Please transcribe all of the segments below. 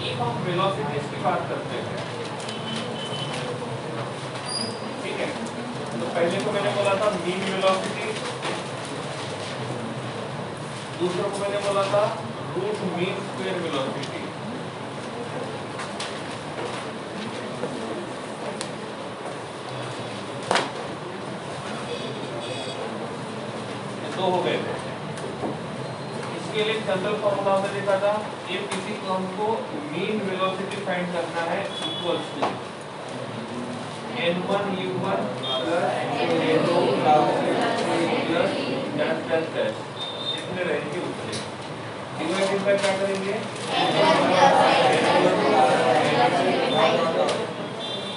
If हम velocities की बात करते हैं, ठीक है, तो पहले को मैंने बोला था मीन वेलोसिटी, दूसरे को मैंने बोला था रूट मीन स्क्वायर वेलोसिटी। दो हो गए थे। इसके लिए जनरल फॉर्मूला हमने देखा था, ये किसी को हमको मीन वेलोसिटी फाइंड करना है equals to n1 u1 n2 plus जितने रहेंगे उतने डिवाइडेड बाय क्या करेंगे,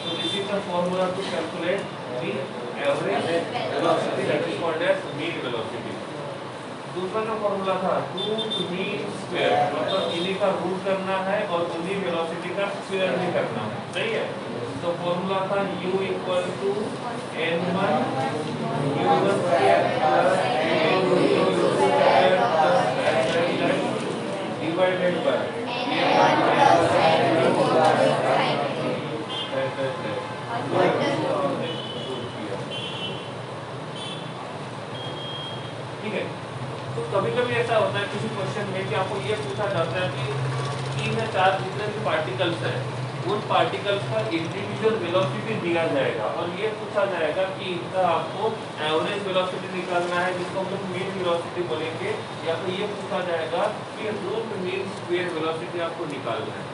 तो this is the formula to calculate the average velocity that is called as mean velocity. दूसरा जो फॉर्मूला था रूट मीन स्क्वायर, मतलब इन्हीं का रूट करना है और उन्हीं वेलोसिटी का स्क्वायर भी करना है, सही है। तो फॉर्मूला था u equal to n1 u1 square plus n2 u2 square plus divided by ठीक है। तो कभी कभी ऐसा होता है किसी क्वेश्चन में कि आपको ये पूछा जाता है कि 3 या 4 जितने भी पार्टिकल्स हैं उन पार्टिकल्स का इंडिविजुअल वेलोसिटी दिया जाएगा और ये पूछा जाएगा कि इनका आपको एवरेज वेलोसिटी निकालना है जिसको हम लोग मीन वेलोसिटी बोलेंगे, या फिर ये पूछा जाएगा कि रूट मीन स्क्वायर वेलोसिटी आपको निकालना है।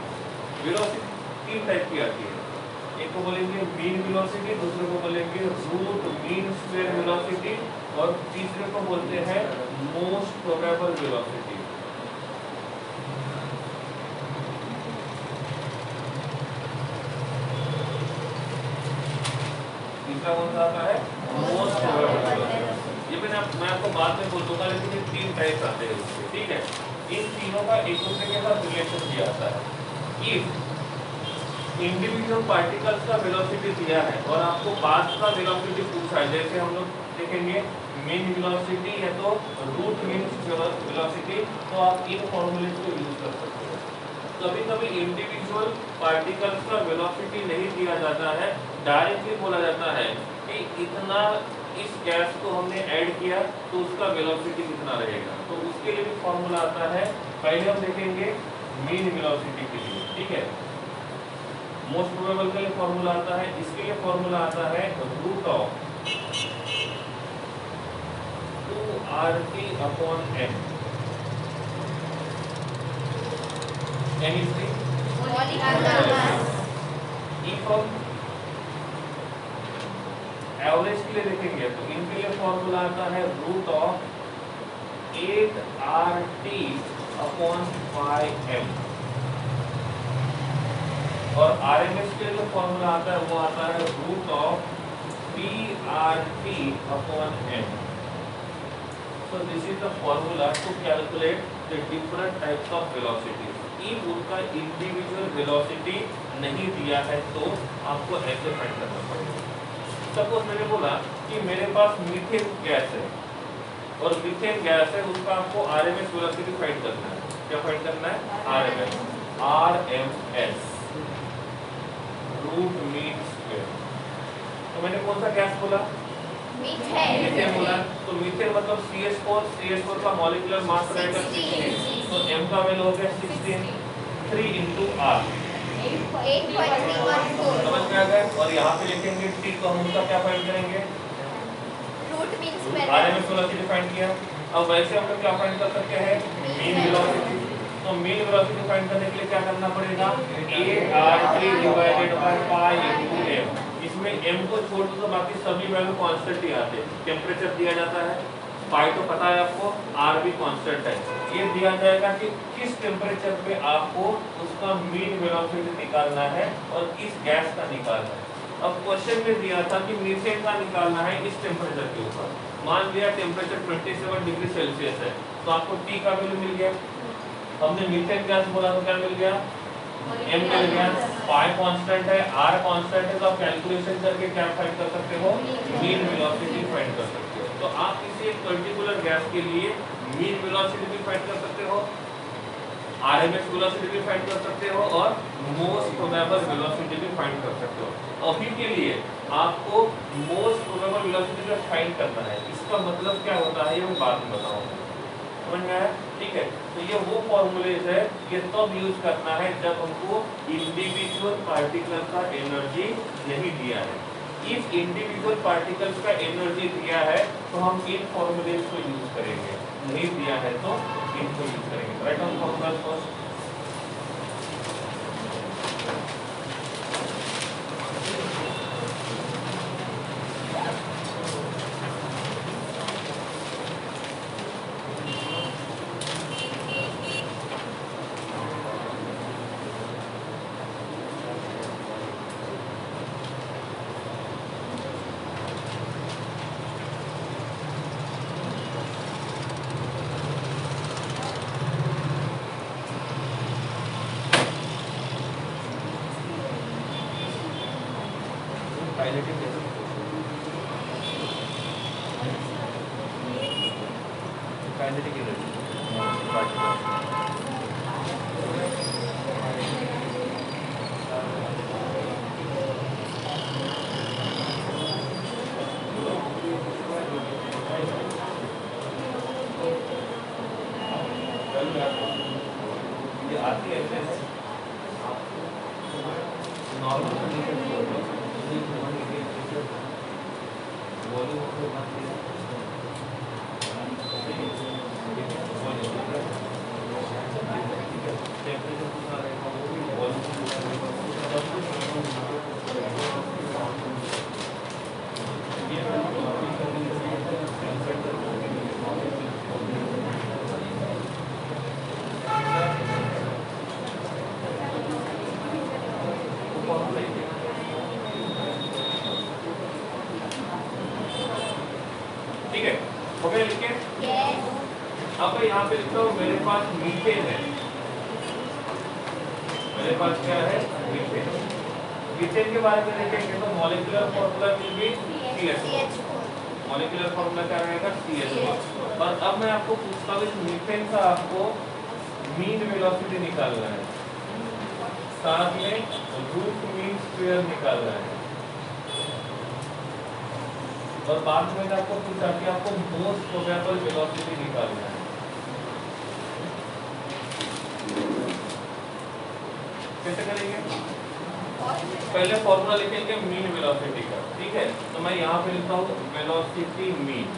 वेलोसिटी 3 टाइप की आती है, एक को बोलेंगे मीन वेलोसिटी, दूसरे को बोलेंगे रूट मीन स्क्वायर वेलोसिटी और तीसरे को बोलते हैं मोस्ट प्रोबेबल वेलोसिटी। तीसरा कौन सा आता है, मोस्ट प्रोबेबल वेलोसिटी। ये मैं आपको बाद में बोल दूंगा, लेकिन ये 3 टाइप आते हैं उसके, ठीक है। इन तीनों का एक दूसरे के साथ रिलेशन दिया आता है। इफ इंडिविजुअल पार्टिकल्स का वेलोसिटी दिया है और आपको बाद का वेलोसिटी पूछा है, जैसे हम लोग देखेंगे मीन वेलोसिटी या तो रूट मीन वेलोसिटी, तो आप इन फॉर्मूले को यूज कर सकते हो। कभी कभी इंडिविजुअल पार्टिकल्स का वेलोसिटी नहीं दिया जाता है, डायरेक्टली बोला जाता है कि इतना इस गैस को हमने ऐड किया तो उसका वेलोसिटी कितना रहेगा, तो उसके लिए भी फॉर्मूला आता है। पहले हम देखेंगे मीन वेलोसिटी के लिए, ठीक है। मोस्ट प्रोबेबल के लिए फॉर्मूला आता है, इसके लिए फॉर्मूला आता है root of 2RT upon m। n is the if हम एवरेज के लिए देखेंगे तो इनके लिए फॉर्मूला आता है root of 8RT upon 5m और RMS के लिए फॉर्मूला आता है वो आता है root of PRT upon m। So this is the formula to calculate the different types of velocities. if उनका इंडिविजुअल वेलोसिटी नहीं दिया है तो आपको ऐसे फाइंड करना पड़ेगा। सपोज मैंने बोला कि मेरे पास मीथेन गैस है और मीथेन गैस है, उसका आपको RMS वेलोसिटी फाइंड करना है। क्या फाइंड करना है, RMS रूट मीन स्क्वायर। तो मैंने कौन सा गैस बोला, मीथेन बोला। तो मीथेन मतलब CH4 का मॉलिक्यूलर मास रहेगा 16, तो m का वैल्यू हो गया 16, 3 into R 8.314 समझ में आ गया। और यहाँ पे लिखेंगे T, तो हम उसका क्या फाइंड करेंगे, root mean square, RMS velocity find किया। अब वैसे हम लोग क्या फाइंड कर सकते हैं, मीन वेलोसिटी। तो मीन वेलोसिटी फाइंड करने के लिए क्या करना पड़ेगा, 8RT divided by pi into m। इसमें m को छोड़ दो तो बाकी सभी वैल्यू कांस्टेंट ही आते हैं। टेम्परेचर दिया जाता है, पाई तो पता है आपको, R भी कांस्टेंट है। ये दिया जाएगा कि किस टेम्परेचर पे आपको उसका मीन वेलोसिटी निकालना है और किस गैस का निकालना है। अब क्वेश्चन में दिया था कि मीथेन का निकालना है इस टेम्परेचर के ऊपर। मान लिया टेम्परेचर 27 डिग्री सेल्सियस है, तो आपको T का वैल्यू मिल गया। हमने मीथेन गैस बोला तो क्या मिल गया, m मिल गया। पाई कांस्टेंट है, R कांस्टेंट है, तो आप कैलकुलेशन करके क्या फाइंड कर सकते हो, मीन वेलोसिटी फाइंड कर सकते हो। तो आप किसी एक पर्टिकुलर गैस के लिए मीन वेलोसिटी भी फाइंड कर सकते हो, आरएमएस वेलोसिटी भी फाइंड कर सकते हो और मोस्ट प्रोबेबल वेलोसिटी भी फाइंड कर सकते हो। अभी के लिए आपको मोस्ट प्रोबेबल वेलोसिटी का फाइंड करना है। इसका मतलब क्या होता है ये मैं बाद में बताऊंगा, समझ में आया? ठीक है, तो ये वो फॉर्मूलेज है, ये तब यूज करना है जब हमको इंडिविजुअल पार्टिकल का एनर्जी नहीं दिया है। इफ इंडिविजुअल पार्टिकल्स का एनर्जी दिया है तो हम इन फॉर्मूलेज को यूज करेंगे, नहीं दिया है तो इनको यूज करेंगे। Right on formulas first. ठीक है, हो गया लिख के? अब मैं यहाँ पे लिखता हूँ मेरे पास मीथेन है, मेरे पास क्या है? मीथेन। मीथेन के बारे में देखेंगे तो molecular formula will be CH4। Molecular formula क्या रहेगा? CH4। और अब मैं आपको पूछता हूँ इस मीथेन का आपको मीन वेलोसिटी निकालना है, साथ में रूट मीन स्क्वायर निकालना है, और बाद में आपको पूछा कि आपको मोस्ट प्रोबेबल वेलोसिटी निकालना है। कैसे करेंगे? पहले फॉर्मूला लिखेंगे मीन वेलोसिटी का, ठीक है? तो मैं यहाँ पे लिखता हूँ वेलोसिटी मीन,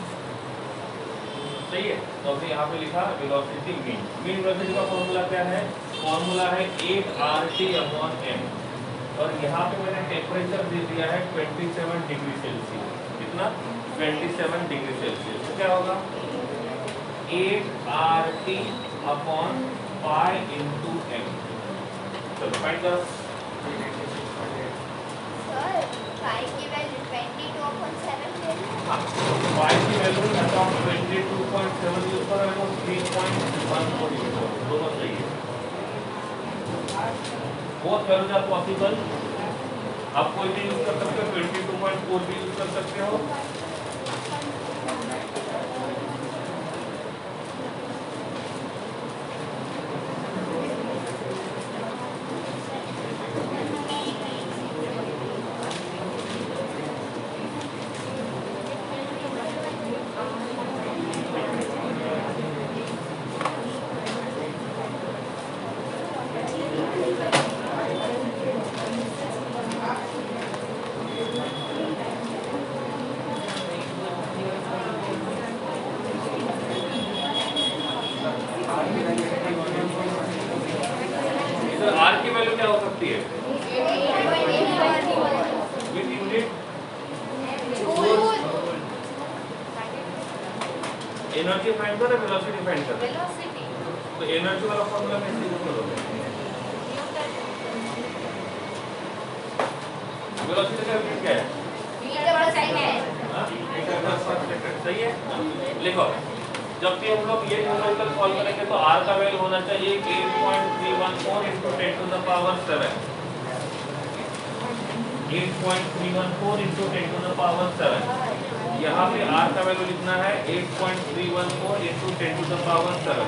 सही है? तो हमने यहाँ पे लिखा वेलोसिटी मीन। मीन वेलोसिटी का फॉर्मूला क्या है? फॉर्मूला है 8RT/m, और यहाँ पे मैंने टेम्परेचर दे दिया है 27 डिग्री सेल्सियस। कितना? 27 डिग्री सेल्सियस। तो क्या होगा? 8RT/π × m। चलो फाइंड करो। सर पाई की वैल्यू 22/7 ले लो। हाँ, पाई की वैल्यू अराउंड 22.7 यूज करो, 3.14 यूज करो, दोनों सही है। Both values are possible. आप कोई भी यूज कर सकते हो, 22.4 भी यूज कर सकते हो। आर की वैल्यू क्या हो सकती है? विद यूनिट एनर्जी फाइंड करो, वेलोसिटी फाइंड करो। तो एनर्जी वाला फॉर्मूला कैसे यूज करोगे? वेलोसिटी का यूनिट क्या है? सही है, लिखो। जब भी हम लोग ये न्यूमेरिकल सॉल्व करेंगे तो r का वैल्यू होना चाहिए 8.314 × 10⁻7। 8.314 × 10⁻7। यहाँ पे r का वैल्यू लिखना है 8.314 × 10⁻7।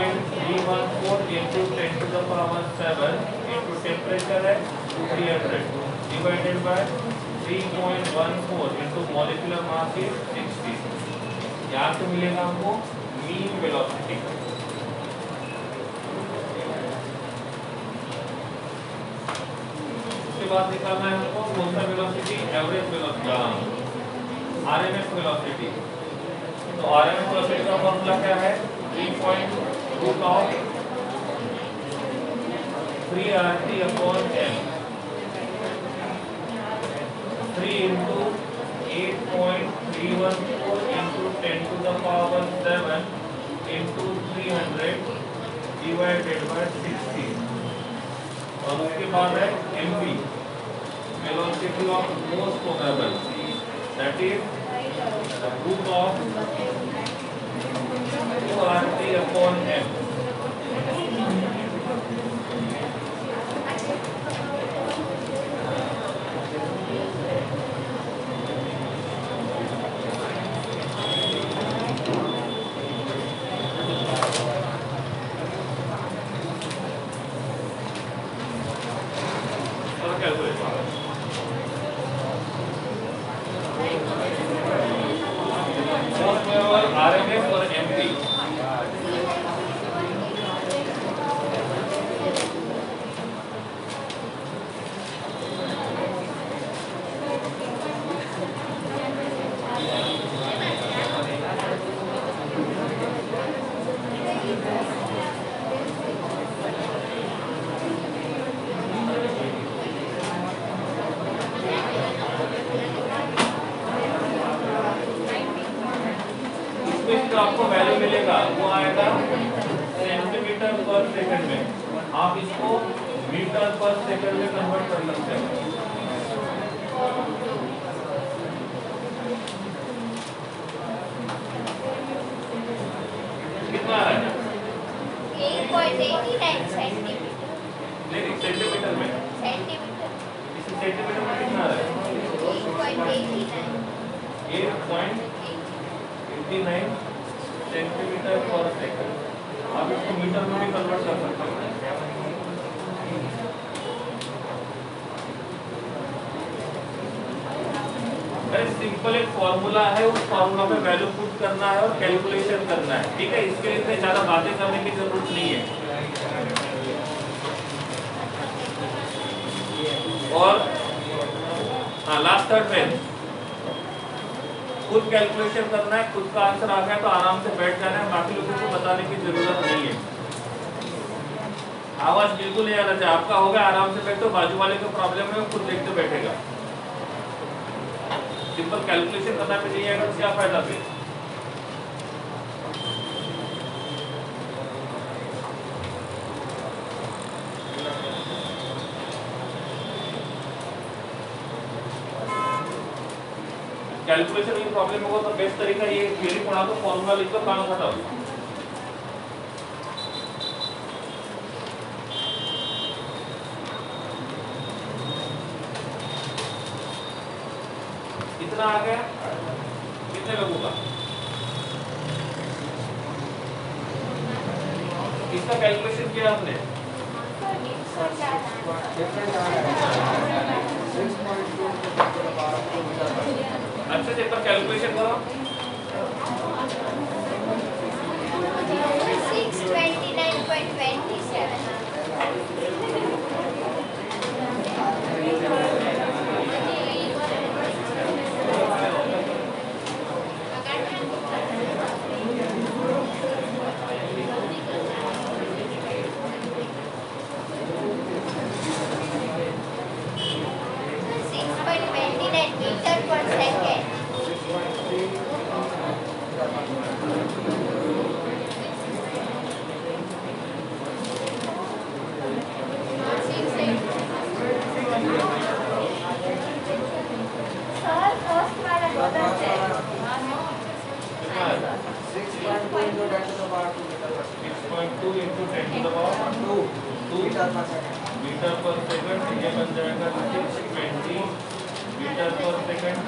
3.314 into 10 to the power 7 into temperature है 300 divided by 3.14 into molecular mass is 60। यहाँ से मिलेगा हमको मीन वेलोसिटी। उसके बाद निकालना है हमको कौन सा velocity, average velocity, RMS velocity. तो आरएमएस वेलोसिटी का फॉर्मूला क्या है, 3.2 log 3RT/m 3 into 8.314 into 10 to the power 7 into 300 divided by 60। और उसके बाद है mv, velocity of most probable, that is the root of 2RT/m। RMS और एमपी जो आपको वैल्यू मिलेगा वो आएगा सेंटीमीटर पर सेकंड में। आप इसको मीटर पर सेकंड में कन्वर्ट कर सकते हो। कितना आ रहा है? 8.89 सेंटीमीटर। नहीं, सेंटीमीटर में। सेंटीमीटर। इस सेंटीमीटर में कितना आ रहा है? 8.89 सेंटीमीटर पर सेकंड। आप इसको मीटर में भी कन्वर्ट कर सकते हो। सिंपल एक फॉर्मूला है, उस फॉर्मूला में वैल्यू पुट करना है और कैलकुलेशन करना है, ठीक है। इसके लिए इतने ज्यादा बातें करने की जरूरत नहीं है। और हाँ, लास्ट थर्ड में खुद कैलकुलेशन करना है। खुद का आंसर आ गया तो आराम से बैठ जाना है, बाकी लोगों को बताने की जरूरत नहीं है। आवाज बिल्कुल नहीं आना चाहिए। आपका होगा, आराम से बैठो, बाजू वाले को प्रॉब्लम है वो खुद देखते बैठेगा। सिंपल कैलकुलेशन करना भी नहीं आएगा तो क्या फायदा फिर। कैलकुलेशन में प्रॉब्लम होगा तो बेस्ट तरीका ये थ्योरी पढ़ा दो, फॉर्मूला लिख दो, काम खत्म। कितना आ गया, कितने लोगों का? इसका कैलकुलेशन किया आपने? अच्छे से एक बार कैलकुलेशन करो। 629.27। मीटर पर सेकंड। सर फर्स्ट वाला गलत है। 6.2 into 10 to the power 2 metre पर सेकंड। ये बन जाएगा 620 मीटर पर सेकंड।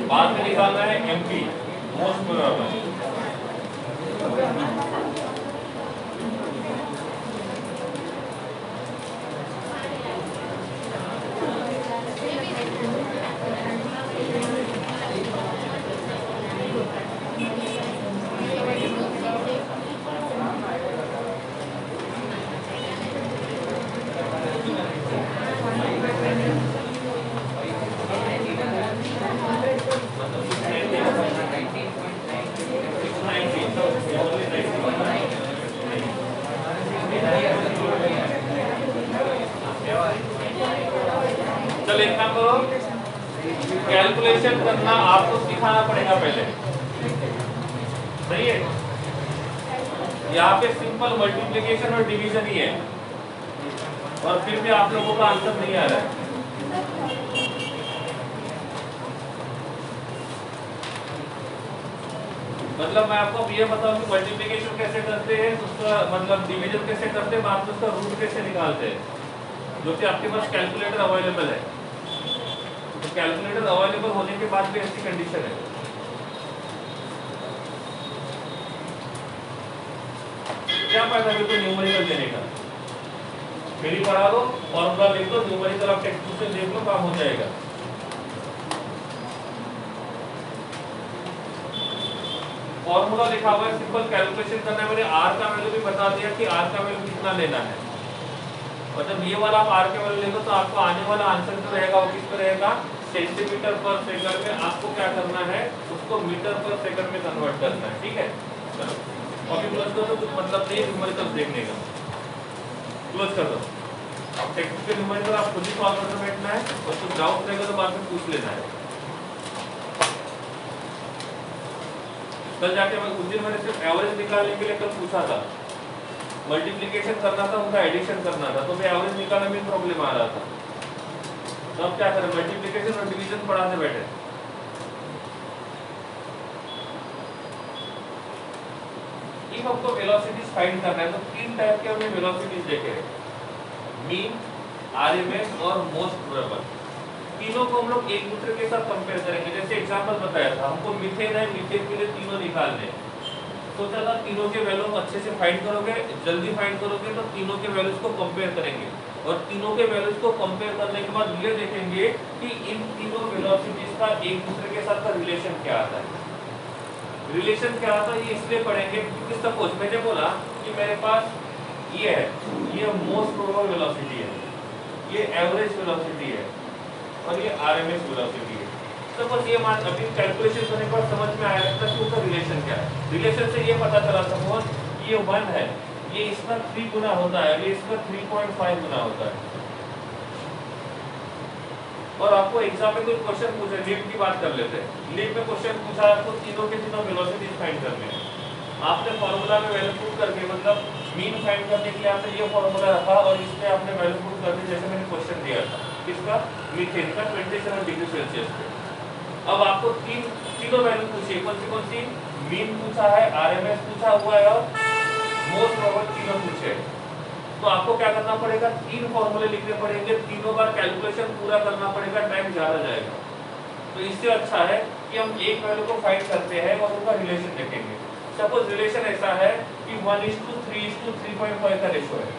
बाद में निकालना है एमपी मोस्ट प्रोबेबल। चल एक काम करो, कैलकुलेशन करना आपको सिखाना पड़ेगा पहले, सही है। यहाँ पे सिंपल मल्टीप्लिकेशन और डिवीजन ही है और फिर भी आप लोगों का आंसर नहीं आ रहा है। मतलब मैं आपको ये बताऊं कि मल्टीप्लिकेशन कैसे करते हैं, उसका मतलब डिवीजन कैसे करते हैं, बाद में उसका रूट कैसे निकालते हैं, जो कि आपके पास कैलकुलेटर अवेलेबल है। तो कैलकुलेटर अवेलेबल होने के बाद भी ऐसी कंडीशन है। क्या फायदा है तो न्यूमेरिकल देने का, मेरी पढ़ा दो, फॉर्मूला लिख दो, न्यूमेरिकल आप टेक्स्ट बुक से देख लो, काम हो जाएगा। फॉर्मूला लिखा हुआ है, सिंपल कैलकुलेशन करना है। मैंने आर का वैल्यू भी बता दिया कि आर का वैल्यू कितना लेना है। मतलब ये वाला आप आर का वैल्यू लेंगे तो आपको आने वाला आंसर जो रहेगा वो किस पे रहेगा, सेंटीमीटर पर सेकंड में। आपको क्या करना है, उसको मीटर पर सेकंड में कन्वर्ट करना है, ठीक है। चलो कॉपी क्लोज कर दो, कुछ मतलब नहीं न्यूमेरिकल देखने का, क्लोज कर दो। अब टेक्स्ट के न्यूमेरिकल आप खुद ही सॉल्व करके बैठना है और कुछ डाउट रहेगा तो बाद में पूछ लेना है। कल जाके मैं उस दिन मैंने सिर्फ एवरेज निकालने के लिए कल पूछा था, मल्टीप्लिकेशन करना था, उनका एडिशन करना था, तो मैं एवरेज निकालने में प्रॉब्लम आ रहा था। तो अब क्या करें, मल्टीप्लिकेशन और डिवीजन पढ़ाने बैठे। इफ आपको वेलोसिटीज फाइंड करना है तो तीन टाइप के हमने वेलोसिटीज देखे हैं, मीन, आरएमएस और मोस्ट प्रोबेबल। तीनों को हम लोग एक दूसरे के साथ कंपेयर करेंगे। जैसे एग्जांपल बताया था, हमको मीथेन है, मीथेन के लिए तीनों निकालने, तो चला तीनों के वैल्यू अच्छे से फाइंड करोगे, जल्दी फाइंड करोगे तो तीनों के वैल्यूज को कंपेयर करेंगे और तीनों के वैल्यूज को कंपेयर करने के बाद ये देखेंगे कि इन तीनों वेलोसिटीज का एक दूसरे के साथ का रिलेशन क्या आता है। रिलेशन क्या आता है ये इसलिए पढ़ेंगे क्योंकि सपोज मैंने बोला कि मेरे पास ये है, ये मोस्ट प्रोबेबल वेलोसिटी है, ये एवरेज वेलोसिटी है और ये आरएमएस वेलोसिटी है। सपोज ये मान अभी कैलकुलेशन करने पर समझ में आया था कि उसका रिलेशन क्या है। रिलेशन से ये पता चला, सपोज ये 1 है, ये इसका 3 गुना होता है, ये इसका 3.5 गुना होता है। और आपको एग्जाम में कोई क्वेश्चन पूछे, लीप की बात कर लेते हैं, लीप में क्वेश्चन पूछा आपको तीनों के तीनों वेलोसिटीज फाइंड करने हैं। आपने फॉर्मूला में वैल्यू पुट करके मतलब मीन फाइंड करने के लिए आपने ये फॉर्मूला रखा और इसमें आपने वैल्यू पुट कर दी, जैसे मैंने क्वेश्चन दिया था किसका, मीथेन का 27 डिग्री सेल्सियस पे। अब आपको तीनों वैल्यू पूछिए, कौन सी मीन पूछा है, आरएमएस पूछा हुआ है और मोस्ट प्रोबेबल तीनों पूछे। तो आपको क्या करना पड़ेगा, 3 फॉर्मूले लिखने पड़ेंगे, तीनों बार कैलकुलेशन पूरा करना पड़ेगा, टाइम ज्यादा जाएगा। तो इससे अच्छा है कि हम एक वैल्यू को फाइंड करते हैं और उनका रिलेशन देखेंगे। सपोज रिलेशन ऐसा है कि 1:3:3.5 का रेशो है।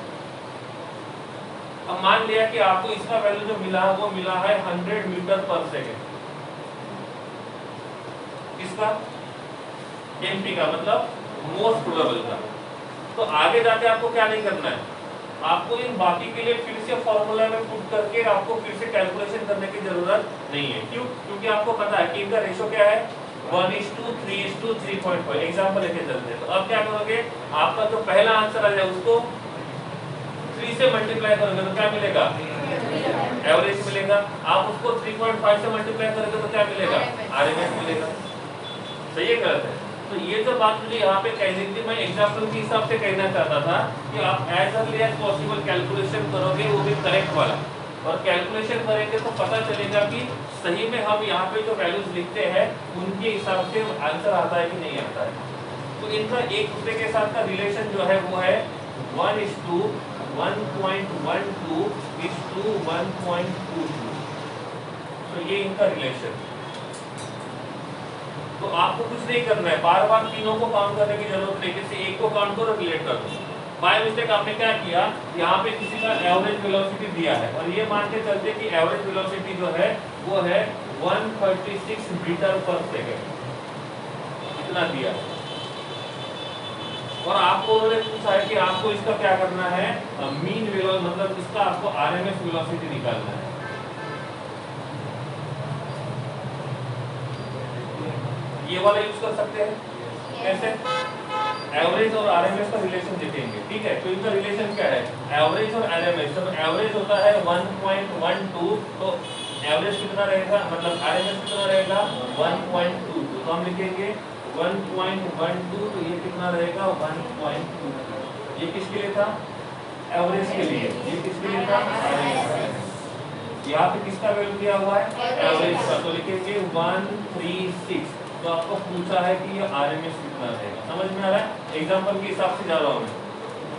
अब मान लिया कि आपको इसका वैल्यू जो मिला वो मिला है 100 मीटर पर सेकेंड। किसका, एमपी का, मतलब मोस्ट प्रोबेबल का। तो आगे जाके आपको क्या नहीं करना है, आपको इन बाकी के लिए फिर से फॉर्मूला में पुट करके आपको फिर से कैलकुलेशन करने की जरूरत नहीं है। क्यों, क्योंकि आपको पता है कि इनका रेशो क्या है, 1:3:3.5। एग्जाम्पल लेके चलते हैं। तो अब क्या करोगे, आपका जो पहला आंसर आ जाए उसको 3 से मल्टीप्लाई करोगे तो क्या मिलेगा, एवरेज मिलेगा। आप उसको 3.5 से मल्टीप्लाई करोगे तो क्या मिलेगा, आरएमएस मिलेगा। सही है, गलत है? तो ये जो बात मुझे यहाँ पे कहनी थी, मैं एग्जाम्पल के हिसाब से कहना चाहता था कि आप as early as possible calculation करोगे, वो भी करेक्ट वाला। और कैलकुलेशन करेंगे तो पता चलेगा कि सही में हम यहाँ पे जो वैल्यूज लिखते हैं उनके हिसाब से आंसर आता है कि नहीं आता है। तो इनका एक दूसरे के साथ का रिलेशन जो है वो है 1:1.12:1.22। तो ये इनका रिलेशन। तो आपको कुछ नहीं करना है, बार बार तीनों को काउंट करने की जरूरत नहीं, किसी एक को काउंट करो, रिलेट कर दो। बाय मिस्टेक आपने क्या किया, यहाँ पे किसी का एवरेज वेलोसिटी दिया है और ये मान के चलते कि एवरेज वेलोसिटी जो है वो है 136 मीटर पर सेकेंड, इतना दिया है। और आपको उन्होंने पूछा है कि आपको इसका क्या करना है, मीन वेलोसिटी, मतलब इसका आपको आरएमएस वेलोसिटी निकालना है। ये वाला यूज कर सकते हैं, कैसे? एवरेज और आरएमएस का रिलेशन देखेंगे, ठीक है। तो इनका रिलेशन क्या है, एवरेज और आरएमएस। जब एवरेज होता है 1.12, तो एवरेज कितना रहेगा, मतलब आरएमएस कितना रहेगा 1.22, तो हम लिखेंगे 1.12, तो ये कितना रहेगा 1.2। ये किसके लिए था, एवरेज के लिए। ये किसके लिए था, आरएमएस। यहाँ पे किसका वैल्यू दिया हुआ है, एवरेज का, तो लिखेंगे 136। तो आपको पूछा है कि ये आरएमएस कितना रहेगा, समझ में आ रहा है। एग्जांपल के हिसाब से जा रहा हूँ मैं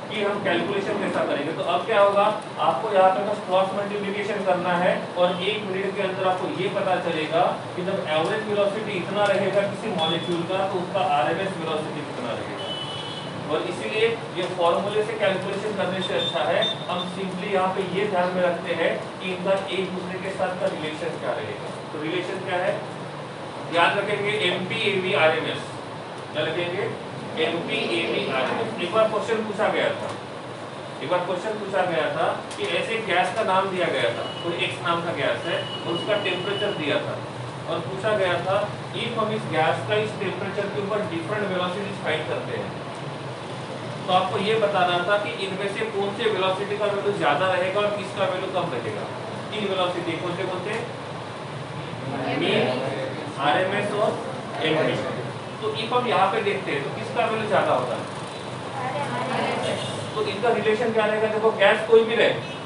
कि हम कैलकुलेशन कैसा करेंगे। तो अब क्या होगा, आपको यहाँ पे बस क्रॉस मल्टीप्लिकेशन करना है और 1 मिनट के अंदर आपको ये पता चलेगा कि जब एवरेज वेलोसिटी इतना रहेगा किसी मॉलिक्यूल का, तो उसका आरएमएस वेलोसिटी कितना रहेगा। और इसीलिए ये फॉर्मूले से कैलकुलेशन करने से अच्छा है, हम सिंपली यहाँ पे ये ध्यान में रखते हैं कि इनका एक दूसरे के साथ का रिलेशन क्या रहेगा। तो रिलेशन क्या है, याद रखेंगे MPAV RMS, क्या लिखेंगे, MPAV RMS। एक बार क्वेश्चन पूछा गया था, कि ऐसे गैस का नाम दिया गया था, कोई X नाम का गैस है और उसका टेम्परेचर दिया था और पूछा गया था इफ हम इस गैस का इस टेम्परेचर के ऊपर डिफरेंट वेलोसिटी फाइंड करते हैं, तो आपको ये बताना था कि इनमें से कौन से वेलोसिटी का वैल्यू ज्यादा रहेगा और किसका वैल्यू कम रहेगा। तीन वेलोसिटी कौन से, मीन, आरएमएस और एमपी। तो इफ हम यहाँ पे देखते हैं तो किसका वैल्यू ज्यादा होता है, तो इनका रिलेशन क्या रहेगा, देखो गैस कोई भी रहे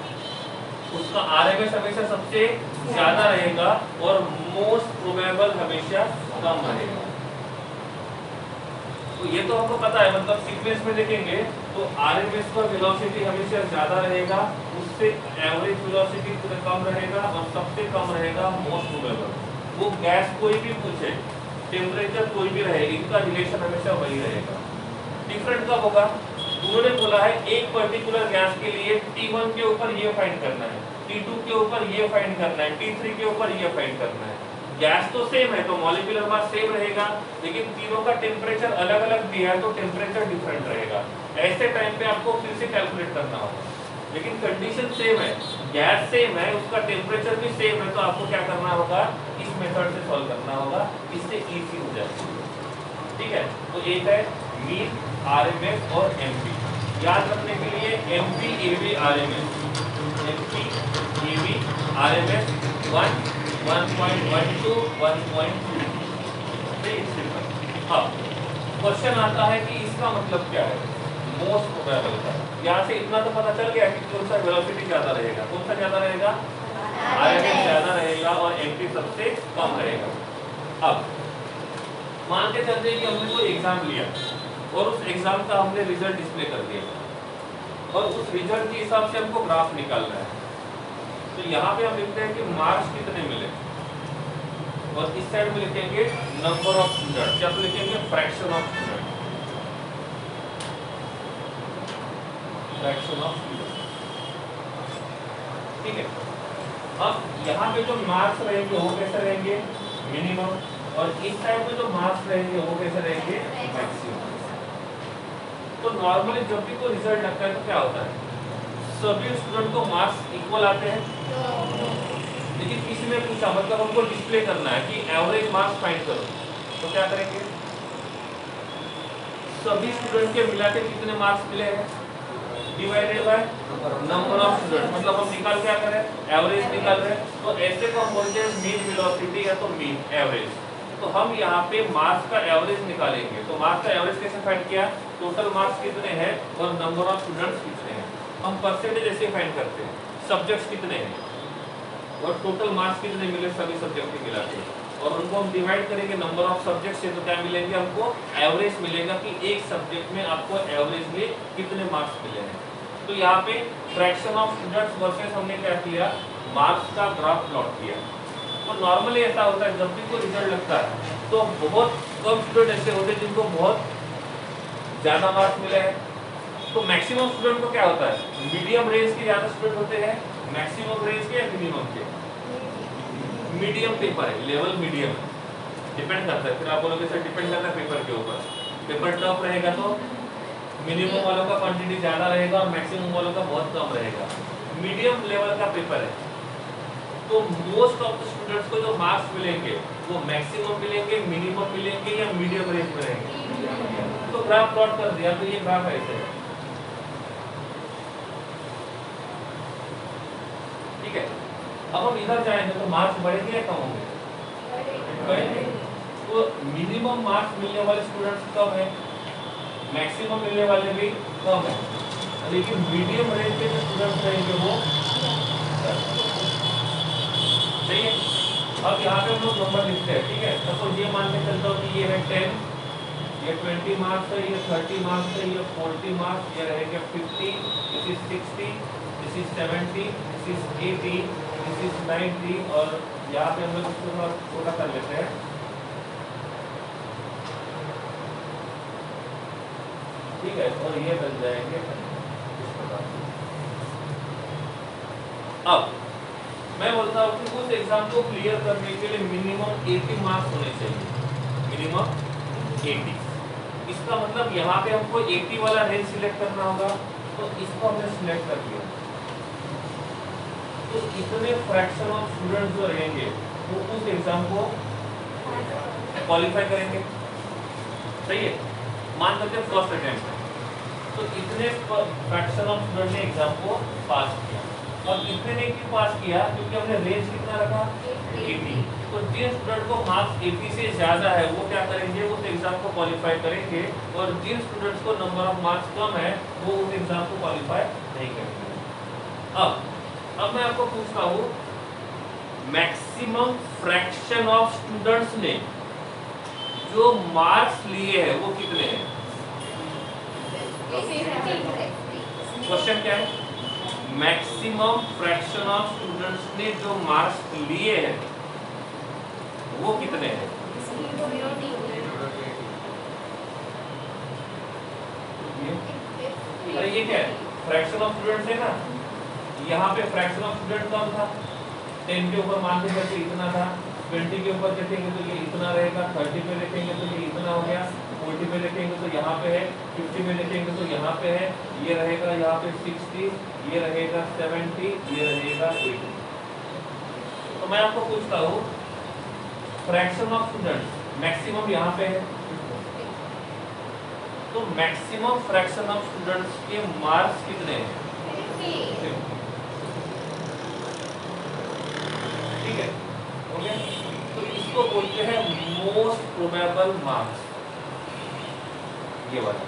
उसका आरएमएस हमेशा सबसे ज्यादा रहेगा और मोस्ट प्रोबेबल हमेशा कम रहेगा। तो ये तो हमको पता है, मतलब सीक्वेंस में देखेंगे तो आरएमएस का वेलोसिटी हमेशा ज्यादा रहेगा, उससे एवरेज वेलोसिटी कम रहेगा और सबसे कम रहेगा मोस्ट प्रोबेबल। वो गैस कोई भी पूछे, टेम्परेचर कोई भी रहे, इनका रिलेशन हमेशा वही रहेगा। डिफरेंट कब होगा, उन्होंने बोला है एक पर्टिकुलर गैस के लिए T1 के ऊपर ये फाइंड करना है, T2 के ऊपर ये फाइंड करना है, T3 के ऊपर ये फाइंड करना है। गैस तो सेम है तो मॉलिक्यूलर मास सेम रहेगा, लेकिन तीनों का टेम्परेचर अलग अलग दिया है तो टेम्परेचर डिफरेंट रहेगा। ऐसे टाइम पे आपको फिर से कैलकुलेट करना होगा, लेकिन कंडीशन सेम है, गैस सेम है, उसका टेम्परेचर भी सेम है, तो आपको क्या करना होगा, इस मेथड से सॉल्व करना होगा, इससे इजी हो जाएगा। ठीक है, तो एक है मीन, आरएमएस और एमपी। याद रखने के लिए MPAV RMS, MPAV RMS 1, 1.12, 1.2। अब क्वेश्चन आता है कि इसका मतलब क्या है, मोस्ट प्रोबेबल का। यहाँ से इतना तो पता चल गया कि कौन सा वेलोसिटी ज्यादा रहेगा, कौन सा ज्यादा रहेगा, आरएमएस ज्यादा रहेगा और एमपी सबसे कम रहेगा। अब मान के चलते हैं कि हमने कोई एग्जाम लिया और उस एग्जाम का हमने रिजल्ट डिस्प्ले कर दिया और उस रिजल्ट के हिसाब से हमको ग्राफ निकालना है। तो यहाँ पे हम लिखते हैं कि मार्क्स कितने मिले और इस साइड में लिखेंगे नंबर ऑफ स्टूडेंट, क्या तो लिखेंगे fraction of student, fraction of student. ठीक है, अब यहाँ पे जो मार्क्स रहेंगे वो कैसे रहेंगे, मिनिमम, और इस साइड में जो मार्क्स रहेंगे वो कैसे रहेंगे, मैक्सिमम। तो नॉर्मली जब भी कोई रिजल्ट लगता है तो क्या होता है, सभी स्टूडेंट को मार्क्स इक्वल आते हैं, लेकिन किसी ने पूछा, मतलब हमको डिस्प्ले करना है कि एवरेज मार्क्स फाइंड करो, तो क्या करेंगे, सभी स्टूडेंट के मिला के कितने मार्क्स मिले हैं, divided by number of student, मतलब हम निकाल क्या करें, एवरेज निकाल रहे हैं। तो ऐसे को हम बोलते हैं मीन वेलोसिटी या तो मीन एवरेज। तो हम यहाँ पे मार्क्स का एवरेज निकालेंगे। तो मार्क्स का एवरेज कैसे फाइंड किया, टोटल मार्क्स कितने हैं और नंबर ऑफ स्टूडेंट्स कितने हैं। हम परसेंटेज ऐसे फाइंड करते हैं, सब्जेक्ट्स कितने हैं और टोटल मार्क्स कितने मिले सभी सब्जेक्ट के मिला के, और उनको हम डिवाइड करेंगे नंबर ऑफ सब्जेक्ट से, तो क्या मिलेंगे, हमको एवरेज मिलेगा कि एक सब्जेक्ट में आपको एवरेजली कितने मार्क्स मिले हैं। तो यहाँ पे फ्रैक्शन ऑफ स्टूडेंट्स वर्सेस हमने क्या किया, मार्क्स का ग्राफ प्लॉट किया। तो नॉर्मली ऐसा होता है जब भी कोई रिजल्ट लगता है तो बहुत कम स्टूडेंट ऐसे होते हैं जिनको बहुत ज्यादा मार्क्स मिले हैं। तो मैक्सिमम स्टूडेंट को क्या होता है, मीडियम रेंज के ज्यादा स्टूडेंट होते हैं, मैक्सिमम रेंज के या मिनिमम के? मीडियम पेपर है, लेवल मीडियम है, डिपेंड करता है। फिर आप बोलोगे सर डिपेंड करता है पेपर के ऊपर, पेपर टफ रहेगा तो मिनिमम वालों का क्वांटिटी ज्यादा रहेगा और मैक्सिमम वालों का बहुत कम रहेगा। मीडियम लेवल का पेपर है तो मोस्ट ऑफ द स्टूडेंट्स को जो मार्क्स मिलेंगे वो मैक्सिमम मिलेंगे, मिनिमम मिलेंगे या मीडियम रेंज में रहेंगे। तो ग्राफ प्लॉट कर दिया, तो ये ग्राफ ऐसे है, ठीक है। अब हम इधर जाएंगे तो मार्क्स बढ़ेंगे या कम होंगे? बढ़ेंगे। तो मिनिमम मार्क्स मिलने वाले स्टूडेंट्स कम है, मैक्सिमम मिलने वाले भी कम है, लेकिन मीडियम रेंज के जो स्टूडेंट्स रहेंगे वो सही है। अब यहाँ पे हम लोग नंबर लिखते हैं, ठीक है। सपोज ये मान के चलता हूँ कि ये है 10, ये 20 मार्क्स है, ये 30 मार्क्स है, ये 40 मार्क्स, ये रहेंगे 50, this is 60, this is 70, this is 80, this is 90 और यहाँ पे हम लोग इसको थोड़ा छोटा कर लेते हैं, ठीक है। और ये बन जाएंगे इस प्रकार। अब मैं बोलता हूँ कि उस एग्जाम को क्लियर करने के लिए मिनिमम 80 मार्क्स होने चाहिए, मिनिमम 80। इसका मतलब यहाँ पे हमको 80 वाला रेंज सिलेक्ट करना होगा, तो इसको हमने सिलेक्ट कर लिया। तो इतने फ्रैक्शन ऑफ स्टूडेंट्स जो रहेंगे वो उस एग्जाम को क्वालिफाई करेंगे, सही है। मान लेते हैं फर्स्ट अटेम्प्ट है, तो इतने फ्रैक्शन ऑफ स्टूडेंट ने एग्जाम को पास किया। और इतने ने क्यों पास किया? क्योंकि हमने रेंज कितना रखा? 80। तो जिन स्टूडेंट को मार्क्स 80 से ज्यादा है वो क्या करेंगे, उस एग्जाम को क्वालिफाई करेंगे, और जिन स्टूडेंट्स को नंबर ऑफ मार्क्स कम है वो उस एग्जाम को क्वालिफाई नहीं करेंगे। अब मैं आपको पूछता हूँ, मैक्सिमम फ्रैक्शन ऑफ स्टूडेंट्स ने जो मार्क्स लिए हैं वो कितने हैं? क्वेश्चन क्या है? मैक्सिमम फ्रैक्शन ऑफ स्टूडेंट्स ने जो मार्क्स लिए हैं वो कितने हैं? अरे ये क्या है? फ्रैक्शन ऑफ स्टूडेंट्स है ना, यहाँ पे फ्रैक्शन ऑफ स्टूडेंट कम था, 10 के ऊपर मान के चलते इतना था, 20 के ऊपर देखेंगे तो ये इतना रहेगा, 30 पे देखेंगे तो ये इतना हो गया, 40 पे देखेंगे तो यहाँ पे है, 50 पे देखेंगे तो यहाँ पे है, ये रहेगा यहाँ पे 60, ये रहेगा 70, ये रहेगा 80। तो मैं आपको पूछता हूँ, फ्रैक्शन ऑफ स्टूडेंट्स मैक्सिमम यहाँ पे है, तो मैक्सिमम फ्रैक्शन ऑफ स्टूडेंट्स के मार्क्स कितने हैं? ठीक है, हो गया। तो इसको बोलते हैं मोस्ट प्रोबेबल मार्क्स, ये वाला।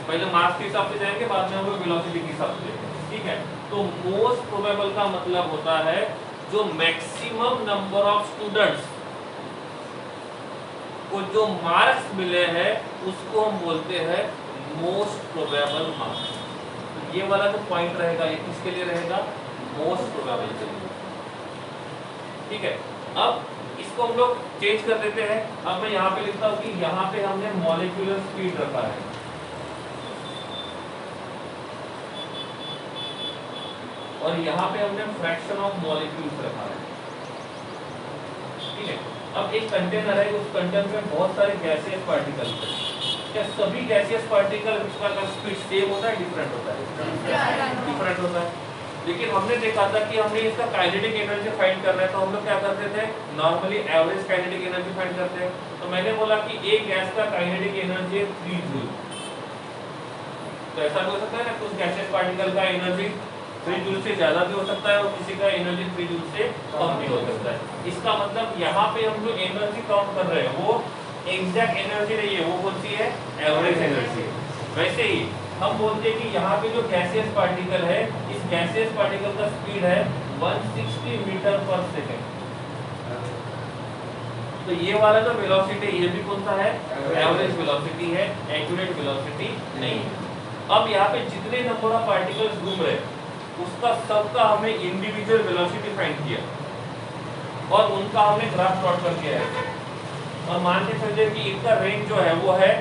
पहले मार्क्स के हिसाब से जाएंगे, बाद में हम लोग वेलोसिटी के हिसाब से देखेंगे, ठीक है। तो मोस्ट प्रोबेबल का मतलब होता है जो मैक्सिमम नंबर ऑफ स्टूडेंट्स को जो मार्क्स मिले हैं उसको हम बोलते हैं मोस्ट प्रोबेबल मार्क्स। तो ये वाला जो पॉइंट रहेगा ये किसके लिए रहेगा? मोस्ट प्रोबेबल के लिए, ठीक है। अब इसको हम लोग चेंज कर देते हैं। अब मैं यहाँ पे लिखता हूँ कि यहाँ पे हमने मॉलिक्यूलर स्पीड रखा है, और यहाँ पे हमने फ्रैक्शन ऑफ मॉलिक्यूल्स रखा है, ठीक है। अब एक कंटेनर है, उस कंटेनर में बहुत सारे गैसियस पार्टिकल्स हैं। क्या सभी गैसियस पार्टिकल का स्पीड सेम होता है, डिफरेंट होता है? डिफरेंट होता है। लेकिन हमने देखा था कि हमने इसका काइनेटिक एनर्जी फाइंड करना है, तो हम लोग क्या करते थे, normally average kinetic energy find करते हैं। तो मैंने बोला कि एक गैस का काइनेटिक एनर्जी है 3 जूल। तो ऐसा भी हो सकता है ना, कुछ गैसियस पार्टिकल का एनर्जी 3 जूल से ज्यादा भी हो सकता है और किसी का एनर्जी 3 जूल से कम भी हो सकता है। इसका मतलब यहाँ पे हम जो एनर्जी काउंट कर रहे हैं वो एग्जैक्ट एनर्जी नहीं है, वो कौन सी है? एवरेज एनर्जी है। वैसे ही हम बोलते हैं कि यहाँ पे जो गैसियस पार्टिकल है, इस गैसियस पार्टिकल का स्पीड है 160 मीटर पर सेकेंड। तो ये वाला जो वेलोसिटी ये भी कौन सा है? एवरेज वेलोसिटी है, एक्यूरेट वेलोसिटी नहीं है। अब यहाँ पे जितने नंबर ऑफ पार्टिकल्स घूम रहे हैं उसका सबका हमें इंडिविजुअल वेलोसिटी फाइंड किया। और उनका हमने ग्राफ प्लॉट करके है। और मान के चलिए कि इनका रेंज जो है वो है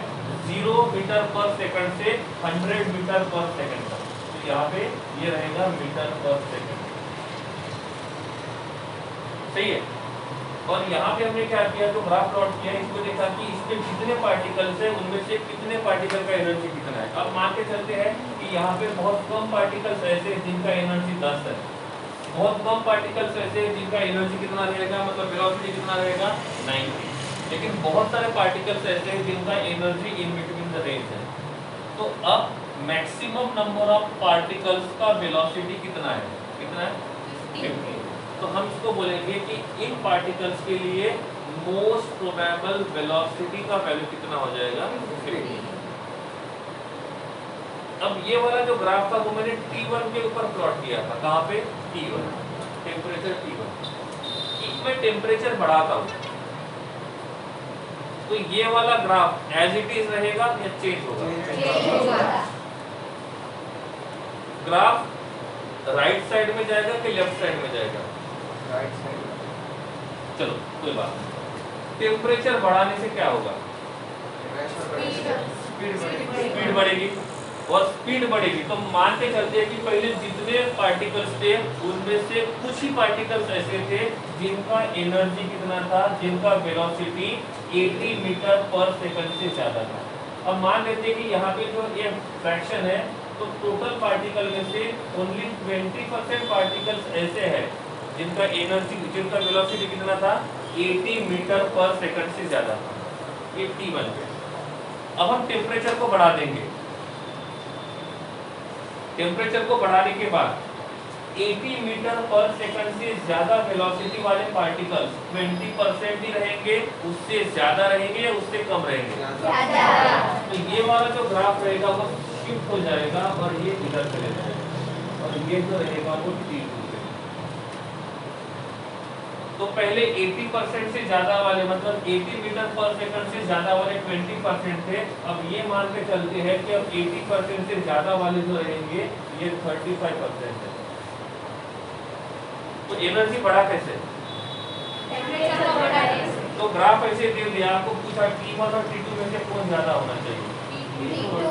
0 मीटर पर सेकंड से 100 मीटर पर सेकंड तक। तो यहाँ पे ये रहेगा मीटर पर सेकंड, सही है। और यहाँ पे हमने क्या किया, जो ग्राफ प्लॉट किया इसको देखा कि इसमें कितने पार्टिकल्स है, उनमें से कितने पार्टिकल का एनर्जी कितना है। अब मान के चलते हैं कि यहाँ पे बहुत कम पार्टिकल्स ऐसे हैं जिनका एनर्जी 10 है, बहुत कम पार्टिकल्स ऐसे हैं जिनका एनर्जी कितना रहेगा, मतलब वेलोसिटी कितना रहेगा 90, लेकिन बहुत सारे पार्टिकल्स ऐसे हैं जिनका energy in between the range है। तो अब मैक्सिमम नंबर ऑफ पार्टिकल्स का वेलोसिटी कितना है, कितना है 50। तो हम इसको बोलेंगे कि इन पार्टिकल्स के लिए मोस्ट प्रोबेबल वेलोसिटी का वैल्यू कितना हो जाएगा 50। अब ये वाला जो ग्राफ था वो मैंने T1 के ऊपर प्लॉट किया था। कहाँ पे, T1, टेम्परेचर T1। इसमें टेम्परेचर बढ़ाता हूँ तो ये वाला ग्राफ एज इट इज रहेगा या चेंज होगा? ग्राफ राइट साइड में जाएगा कि लेफ्ट साइड में जाएगा? Right side. चलो कोई बात नहीं। टेम्परेचर बढ़ाने से क्या होगा? स्पीड बढ़ेगी, और स्पीड बढ़ेगी तो मान के चलते हैं कि पहले जितने पार्टिकल्स थे उनमें से कुछ ही पार्टिकल्स ऐसे थे जिनका एनर्जी कितना था, जिनका वेलोसिटी 80 मीटर पर सेकंड से ज्यादा था। अब मान लेते हैं कि यहाँ पे जो ये फ्रैक्शन है तो टोटल पार्टिकल में से ओनली 20% पार्टिकल्स ऐसे हैं जिनका एनर्जी, जिनका वेलोसिटी कितना था 80 मीटर पर सेकंड से ज्यादा था, ये T1 पे। अब हम टेम्परेचर को बढ़ा देंगे। टेम्परेचर को बढ़ाने के बाद 80 मीटर पर सेकंड से ज्यादा वेलोसिटी वाले पार्टिकल्स 20% ही रहेंगे, उससे ज्यादा रहेंगे या उससे कम रहेंगे? ज्यादा। तो ये वाला जो ग्राफ रहेगा वो शिफ्ट हो जाएगा और ये इधर चले जाएगा, और ये जो रहेगा वो T2 पे। तो पहले 80% से ज्यादा वाले, मतलब 80 मीटर पर सेकंड से ज्यादा वाले 20% थे। अब ये मान के चलते हैं कि अब 80% से ज्यादा वाले जो रहेंगे ये 35% है। तो एनर्जी बढ़ा कैसे? तो ग्राफ ऐसे दे दिया, आपको पूछा T1 और T2 में से कौन ज्यादा होना चाहिए?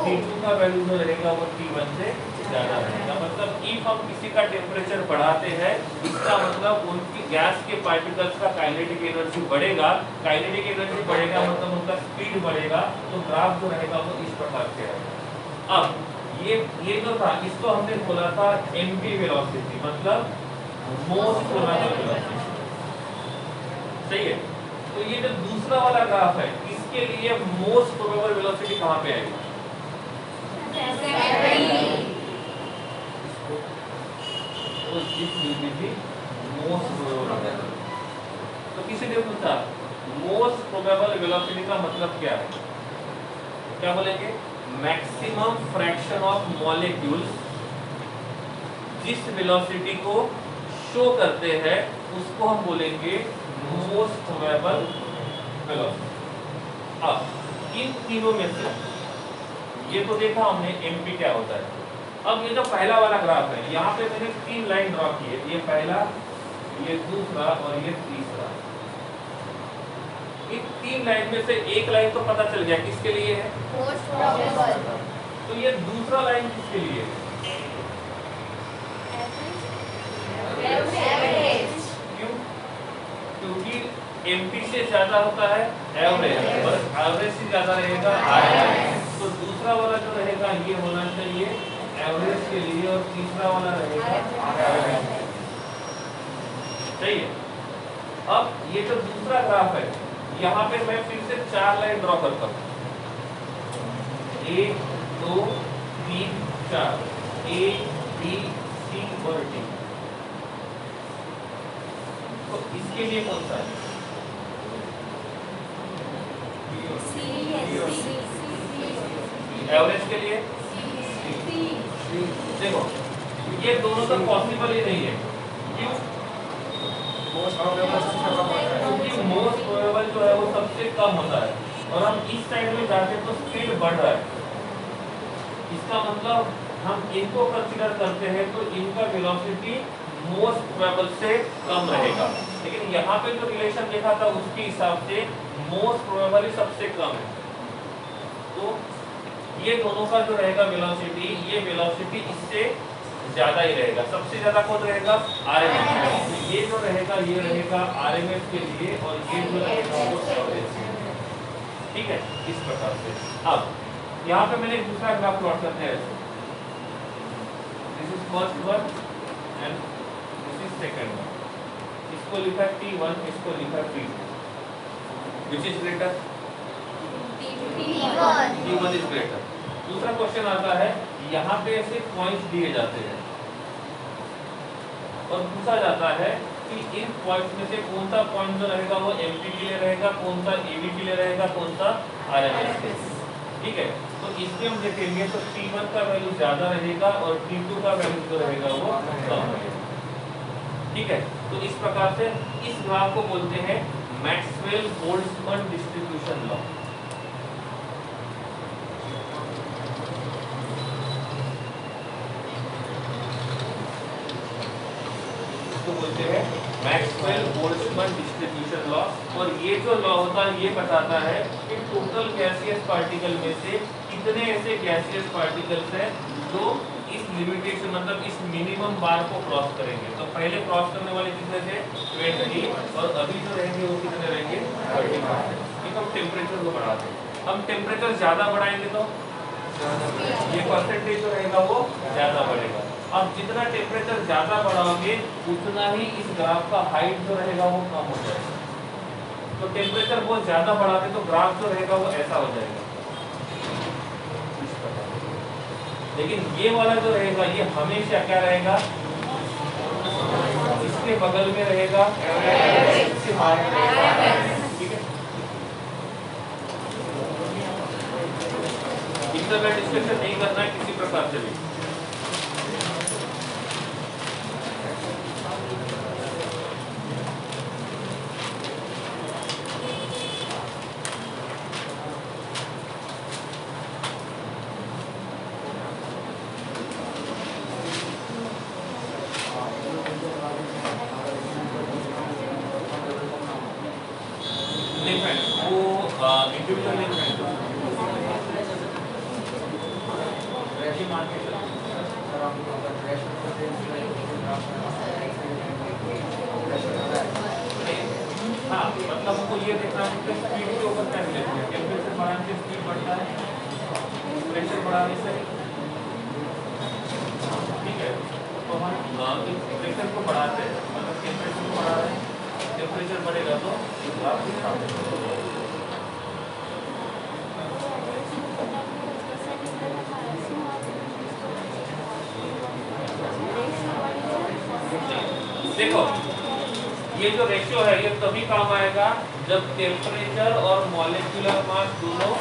T2 का वैल्यू जो रहेगा वो T1 से ज्यादा रहेगा। मतलब इफ हम किसी का टेम्परेचर बढ़ाते हैं इसका मतलब उनकी गैस के पार्टिकल्स का काइनेटिक एनर्जी बढ़ेगा, काइनेटिक एनर्जी बढ़ेगा मतलब उनका स्पीड बढ़ेगा। तो ग्राफ जो रहेगा वो इस प्रकार से रहेगा। अब ये जो था इसको हमने बोला था एमपी वेलोसिटी, मतलब मोस्ट प्रोबेबल वेलोसिटी, सही है। तो ये जो दूसरा वाला ग्राफ है इसके लिए मोस्ट प्रोबेबल वेलोसिटी कहाँ पे आएगी? तो इस विल बी मोस्ट प्रोबेबल। तो किसी ने पूछा मोस्ट प्रोबेबल वेलोसिटी का मतलब क्या है? क्या बोलेंगे? मैक्सिमम फ्रैक्शन ऑफ मॉलिक्यूल्स जिस वेलोसिटी को शो करते हैं उसको हम बोलेंगे मोस्ट प्रोबेबल वेलोसिटी। अब इन तीनों में से ये तो देखा हमने एमपी क्या होता है। अब ये जो पहला वाला ग्राफ है यहाँ पे मैंने 3 लाइन ड्रॉ की है, ये पहला, ये दूसरा और ये तीसरा। इन 3 लाइन में से एक लाइन तो पता चल गया किसके लिए है, मोस्ट प्रोबेबल। तो ये दूसरा लाइन किसके लिए है? एवरेज। क्यों? क्योंकि एमपी से ज्यादा होता है एवरेज, और एवरेज से ज्यादा रहेगा आरएमएस। तो दूसरा वाला जो रहेगा ये होना चाहिए एवरेज के लिए, और तीसरा वाला रहेगा आरएमएस, सही है। अब ये जो दूसरा ग्राफ है यहाँ पे मैं फिर से 4 लाइन ड्रॉ करता हूँ, 1 2 3 4, ए बी सी और डी। तो इसके लिए कौन सा है? एवरेज के लिए देखो ये दोनों तो पॉसिबल ही नहीं है। क्यों? क्योंकि मोस्ट प्रोबेबल जो है वो सबसे कम होता है, और हम इस साइड में जाके तो स्पीड बढ़ रहा है। इसका मतलब हम इनको कंसीडर करते हैं तो इनका वेलोसिटी मोस्ट प्रोबेबल से कम रहेगा। लेकिन यहाँ पे जो रिलेशन देखा था उसके हिसाब से मोस्ट प्रोबेबली सबसे कम है। तो ये दोनों का जो रहेगा वेलोसिटी, ये वेलोसिटी इससे ज्यादा ही रहेगा। सबसे ज्यादा कौन रहेगा? आरएमएस। ये जो रहेगा ये रहेगा आरएमएस के लिए और ये जो रहेगा वो एवरेज के लिए। ठीक है, इस प्रकार से। अब यहाँ पे मैंने एक दूसरा ग्राफ प्लॉट करते हैं। This is first one and this is second one. इसको लिखा T1, इसको लिखा T2। Which is greater? T1 is greater। दूसरा क्वेश्चन आता है, यहाँ पे ऐसे पॉइंट्स दिए जाते हैं और पूछा जाता है कि इन पॉइंट्स में से कौन सा पॉइंट जो रहेगा वो एमपी के लिए रहेगा, कौन सा एबी के लिए रहेगा, कौन सा आरएमएस के लिए। ठीक है, तो इसमें हम देखेंगे तो T1 का वैल्यू ज्यादा रहेगा और T2 का वैल्यू जो रहेगा वो कम रहेगा। ठीक है, तो इस प्रकार से इस ग्राफ को बोलते हैं मैक्सवेल बोल्ट्जमैन डिस्ट्रीब्यूशन लॉ। इसको बोलते हैं मैक्सवेल बोल्ट्जमैन डिस्ट्रीब्यूशन लॉ। और ये जो लॉ होता है ये बताता है कि टोटल गैसियस पार्टिकल में से कितने ऐसे गैसियस पार्टिकल्स हैं जो इस लिमिटेशन मतलब इस मिनिमम बार को क्रॉस करेंगे। तो पहले क्रॉस करने वाले कितने थे? 20 और अभी जो रहेंगे वो कितने रहेंगे? 35। ठीक, हम टेम्परेचर को बढ़ाते हैं। हम टेम्परेचर ज्यादा बढ़ाएंगे तो ये परसेंटेज जो रहेगा वो ज्यादा बढ़ेगा। अब जितना टेम्परेचर ज्यादा बढ़ाओगे उतना ही इस ग्राफ का हाइट जो रहेगा वो कम हो जाएगा। तो टेम्परेचर बहुत ज्यादा बढ़ाते तो ग्राफ जो रहेगा वो ऐसा हो जाएगा। लेकिन ये वाला जो रहेगा ये हमेशा क्या रहेगा? इसके बगल में रहेगा, इसके बाहर में रहेगा। ठीक है, इतना मैं डिस्कशन नहीं करना है किसी प्रकार से भी। हाँ, मतलब हमको ये देखना है कि स्पीड के ऊपर क्या रिलेशन है। टेम्परेचर बढ़ाने से स्पीड बढ़ता है, प्रेशर बढ़ाने से। ठीक है, तो हम प्रेशर को बढ़ाते हैं मतलब टेम्परेचर को बढ़ा रहे हैं। टेम्परेचर बढ़ेगा तो देखो ये जो रेशियो है ये तभी काम आएगा जब टेम्परेचर और मॉलिक्यूलर मास दोनों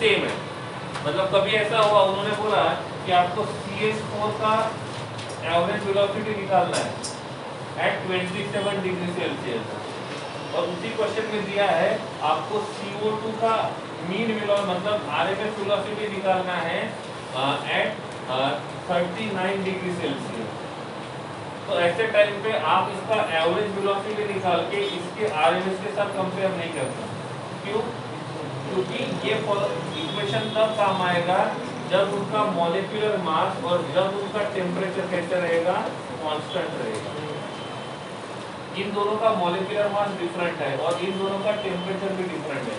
सेम है। मतलब कभी ऐसा हुआ उन्होंने बोला कि आपको CH4 का एवरेज वेलोसिटी निकालना है एट 27 डिग्री सेल्सियस और उसी क्वेश्चन में दिया है आपको CO2 का मीन वेलोसिटी मतलब आरएमएस वेलोसिटी निकालना है एट 39 डिग्री सेल्सियस। तो ऐसे टाइम पे आप इसका एवरेज वेलोसिटी निकाल के इसके आरएमएस के साथ कंपेयर नहीं कर सकते। क्यों? क्योंकि ये इक्वेशन तब काम आएगा जब उनका मॉलिक्यूलर मास और जब उनका टेम्परेचर कैसे रहेगा? कांस्टेंट रहेगा। इन दोनों का मॉलिक्यूलर मास डिफरेंट है और इन दोनों का टेम्परेचर भी डिफरेंट है।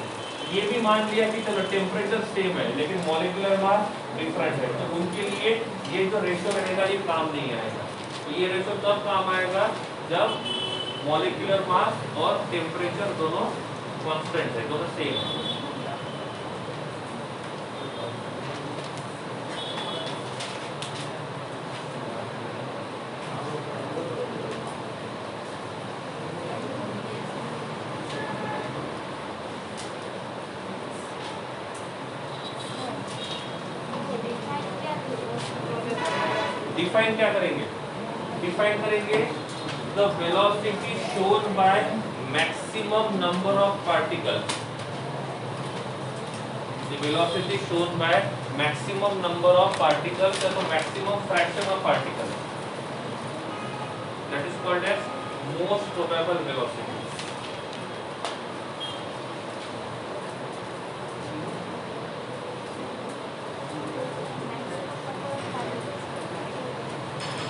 ये भी मान लिया कि चलो टेम्परेचर सेम है लेकिन मॉलिक्यूलर मास डिफरेंट है, तो उनके लिए ये जो रेशियो रहेगा ये काम नहीं आएगा। तो ये रेशियो तब काम आएगा जब मॉलिक्यूलर मास और टेम्परेचर दोनों कांस्टेंट है, दोनों सेम है। डिफाइन क्या करेंगे? डिफाइन करेंगे the velocity shown by maximum number of particles. The velocity shown by maximum number of particles या तो maximum fraction of particles, that is called as most probable velocity.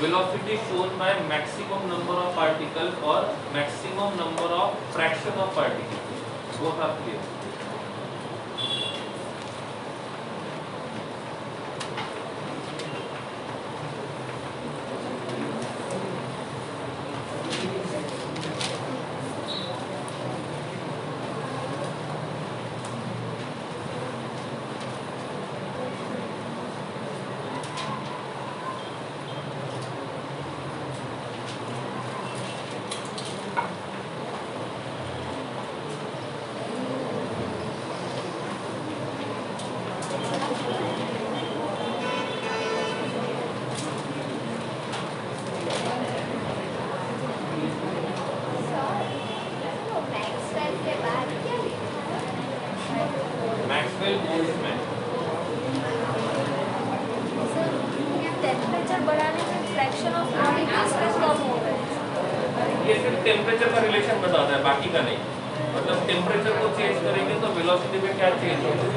Velocity shown by maximum number of particles or maximum number of fraction of particles. Both are clear. Temperature बढ़ाने से fraction of particles में कम हो रहा है। ये सिर्फ temperature का relation बताता है, बाकी का नहीं। मतलब टेम्परेचर को चेंज करेंगे तो वेलोसिटी में क्या चेंज होगा,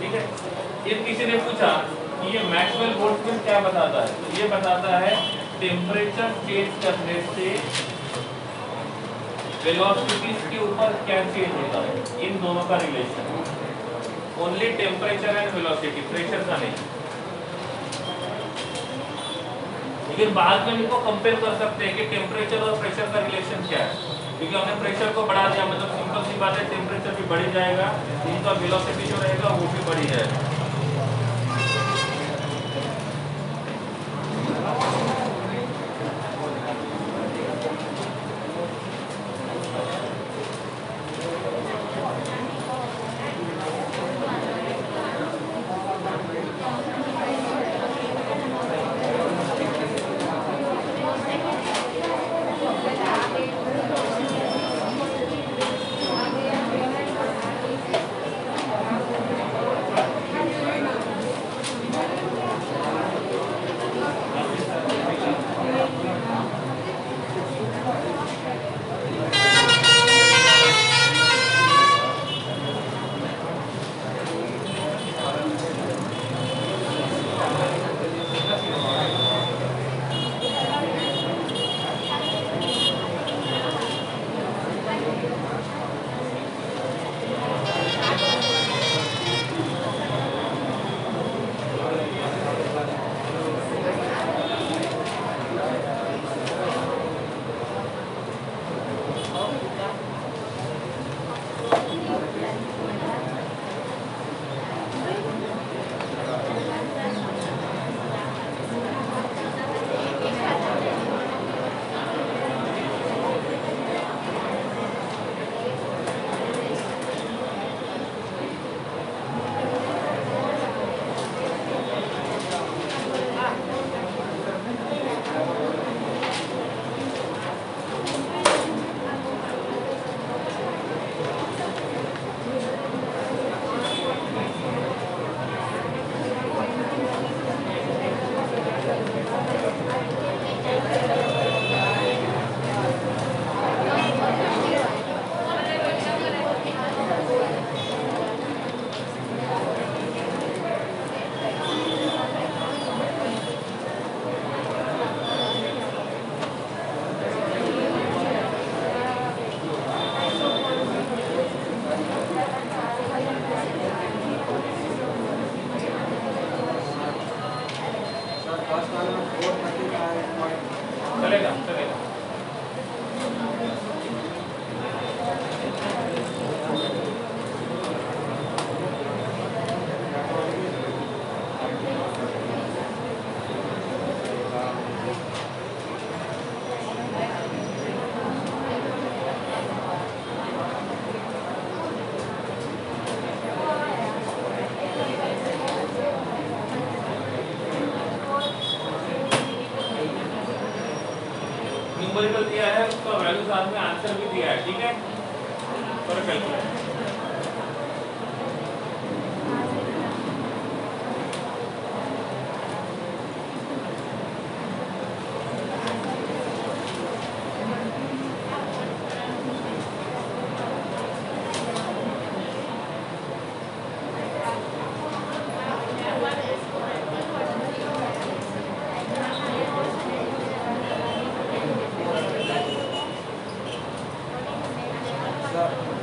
ठीक है। ये किसी ने पूछा कि ये मैक्सवेल बोल्ट्जमैन क्या बताता है, तो ये बताता है टेम्परेचर चेंज करने से वेलोसिटी के ऊपर क्या चेंज होता है, इन दोनों का relation. Only temperature and velocity, pressure का नहीं। लेकिन बाद में इनको कंपेयर कर सकते हैं कि टेम्परेचर और प्रेशर का रिलेशन क्या है, क्योंकि हमने प्रेशर को बढ़ा दिया, मतलब सिंपल सी बात है, टेम्परेचर भी बढ़ी जाएगा, इनका वेलोसिटी जो रहेगा वो भी बढ़ी जाएगा। चलेगा चलेगा। न्यूमेरिकल दिया है, उसका वैल्यू साथ में आंसर भी दिया है, ठीक है। पर कैलकुलेट 400